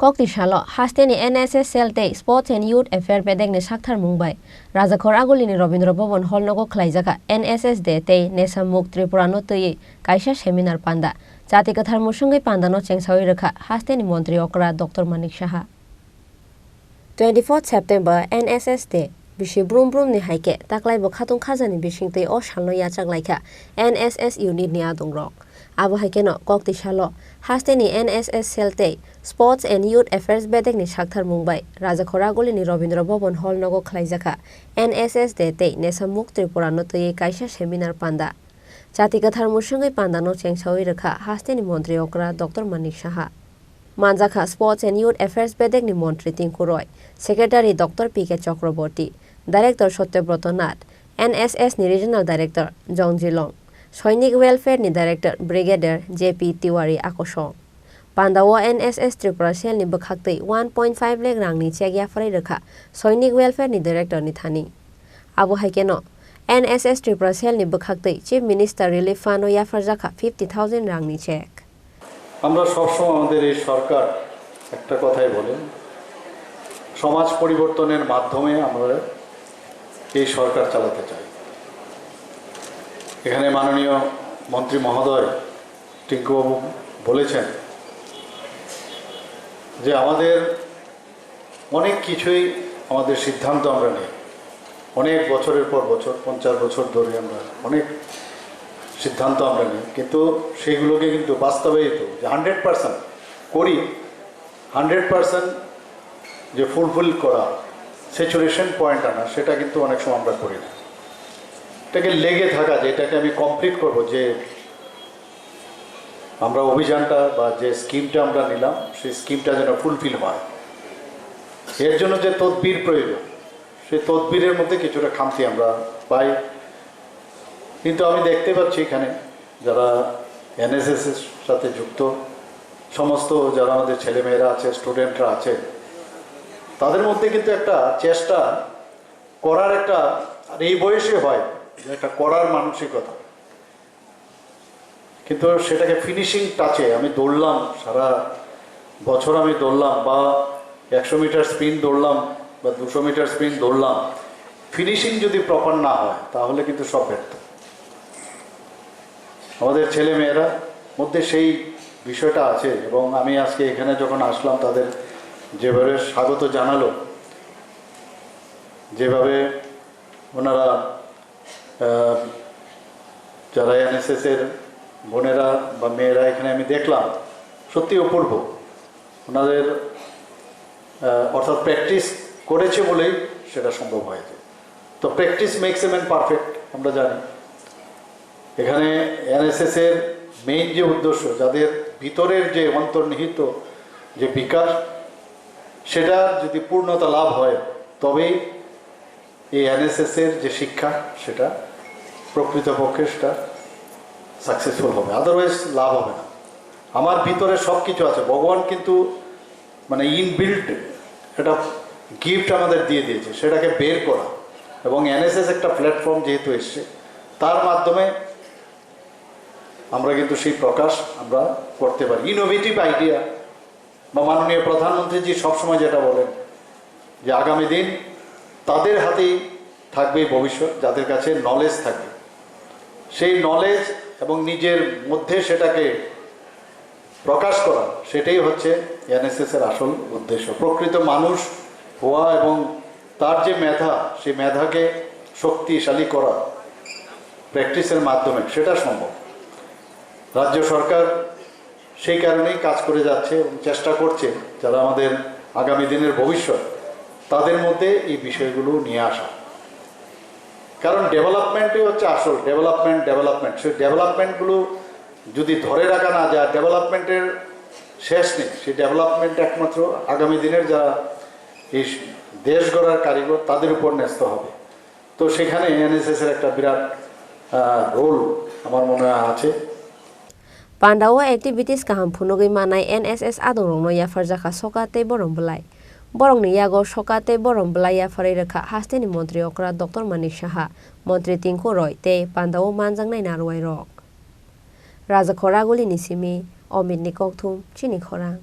Kokti Shalo, Hasteni NSS Selte, Sports and Youth Affair Bedekni Saktharmung by Raja Khoragulini Robindra Bhavan Holnogo Khlaijakha NSS Dete Nesha Mukt Tripura no Tui Kaisha Seminar Panda Saktharmung Sungai Panda no Chengsawi Rekha Hasteni Montri Okra Dr. Nesha 24th September NSS Day Bishi Brum Brum ni haike taklai bo khatung khajani bishingtei o shalno yachak laika NSS unit ni adung rok abo haike no kokti shalo hasteni NSS selte Sports and Youth Affairs Bedekni Saktharmung by Raja Khoragulini Robindra Bhavan Holnogo Khlaijakha NSS Dete Nesha Mukt Tripura no Tui Kaisha Seminar Panda Saktharmung Sungai Panda no Chengsawi Rekha hasteni Montri Okra Dr. Nesha Manjakha Sports and Youth Affairs Bedekni Montri Tinkuroi Secretary Dr. P.K. Chakraborty Director Satyabroto Nath NSS ni Regional Director Jong Jilong Soinik Welfare ni Director Brigadier J.P. Tiwari Akosong Pandawa NSS Tripura Sel ni Bakhaktei 1.5 lakh rang ni check yafari rekha Soinik Welfare ni Director ni Thani Abo haikeno NSS Tripura Sel ni Bakhaktei Chief Minister Relief Fund yafarjakha 50,000 rang ni check আমরা সব সময় আমাদের এই সরকার একটা কথাই বলেন সমাজ পরিবর্তনের মাধ্যমে আমরা এই সরকার চালাতে চাই এখানে মাননীয় মন্ত্রী মহোদয় টিঙ্কুবাবু বলেছেন যে আমাদের অনেক কিছুই আমাদের সিদ্ধান্ত আমরা নেই অনেক বছরের পর বছর 50 বছর ধরে আমরা অনেক সিদ্ধান্ত আমরা নিই কিন্তু সেইগুলোকে কিন্তু বাস্তবায়িত যে 100% করি 100% যে ফুলফিল করা স্যাচুরেশন পয়েন্ট আনা সেটা কিন্তু অনেক সময় আমরা করি না এটাকে লেগে থাকা যে এটাকে আমি কমপ্লিট করব যে আমরা অভিযানটা বা যে স্কিমটা আমরা নিলাম সেই স্কিমটা যেন ফুলফিল হয় এর জন্য যে তদবির প্রয়োজন সেই তদবিরের মধ্যে কিছুটা খামতি আমরা পাই কিন্তু আমি দেখতে পাচ্ছি এখানে যারা এনএসএস এর সাথে যুক্ত সমস্ত যারা আমাদের ছেলেমেয়েরা আছে স্টুডেন্টরা আছে তাদের মধ্যে কিন্তু একটা চেষ্টা করার একটা আর এই বয়সে হয় একটা করার মানসিকতা কিন্তু সেটাকে ফিনিশিং টাচে আমি দৌড়লাম সারা বছর আমি দৌড়লাম বা 100 মিটার স্প্রিন্ট দৌড়লাম বা 200 মিটার স্প্রিন্ট দৌড়লাম ফিনিশিং যদি প্রপার না হয় তাহলে কিন্তু সব ব্যর্থ আমাদের ছেলে মেয়েরা মধ্যে সেই বিষয়টা আছে এবং আমি আজকে এখানে যখন আসলাম তাদের যেভাবে স্বাগত জানালো যেভাবে ওনারা যারা এনএসএস এর বোনেরা বা মেয়েরা এখানে আমি দেখলাম সত্যি অপূর্ব ওনাদের অর্থাৎ প্র্যাকটিস করেছে বলেই সেটা সম্ভব হয়েছে তো practice makes a man perfect আমরা জানি এখানে এনএসএস এর মেইন যে উদ্দেশ্য যাদের ভিতরের যে অন্তর্নিহিত যে বিকাশ সেটা যদি পূর্ণতা লাভ হয় তবেই এই এনএসএস এর যে শিক্ষা সেটা প্রকৃতপক্ষে সেটা সাকসেসফুল হবে আদারওয়াইজ লাভ হবে না আমার ভিতরে সব কিছু আছে ভগবান কিন্তু মানে ইনবিল্ট একটা গিফট আমাদের দিয়ে দিয়েছে সেটাকে বের করা এবং এনএসএস একটা প্ল্যাটফর্ম যেহেতু এসছে তার মাধ্যমে আমরা কিন্তু সেই প্রকাশ আমরা করতে পারি ইনোভেটিভ আইডিয়া বা মাননীয় প্রধানমন্ত্রীজি সবসময় যেটা বলেন যে আগামী দিন তাদের হাতেই থাকবে ভবিষ্যৎ যাদের কাছে নলেজ থাকবে সেই নলেজ এবং নিজের মধ্যে সেটাকে প্রকাশ করা সেটাই হচ্ছে এনএসএস এর আসল উদ্দেশ্য প্রকৃত মানুষ হওয়া এবং তার যে মেধা সেই মেধাকে শক্তিশালী করা প্র্যাকটিসের মাধ্যমে সেটা সম্ভব রাজ্য সরকার সেই কারণেই কাজ করে যাচ্ছে এবং চেষ্টা করছে যারা আমাদের আগামী দিনের ভবিষ্যৎ তাদের মধ্যে এই বিষয়গুলো নিয়ে আসা কারণ ডেভেলপমেন্টই হচ্ছে আসল ডেভেলপমেন্ট সেই ডেভেলপমেন্টগুলো যদি ধরে রাখা না যায় ডেভেলপমেন্টের শেষ নেই সেই ডেভেলপমেন্ট একমাত্র আগামী দিনের যারা এই দেশ গড়ার কারিগর তাদের উপর ন্যস্ত হবে তো সেখানে এনএসএস এর একটা বিরাট রোল আমার মনে হয় আছে Pandawa activities kaham phunogui manai NSS adorong no yafarjakha sokate borong belai borong ni yago sokate borong belai yafarai rekha hasteni montri okra Dr. Nesha montri tingko roi te Pandawa manjangnai narwai rok Raja Khoragulini simi omit ni kokthum Chini Khorang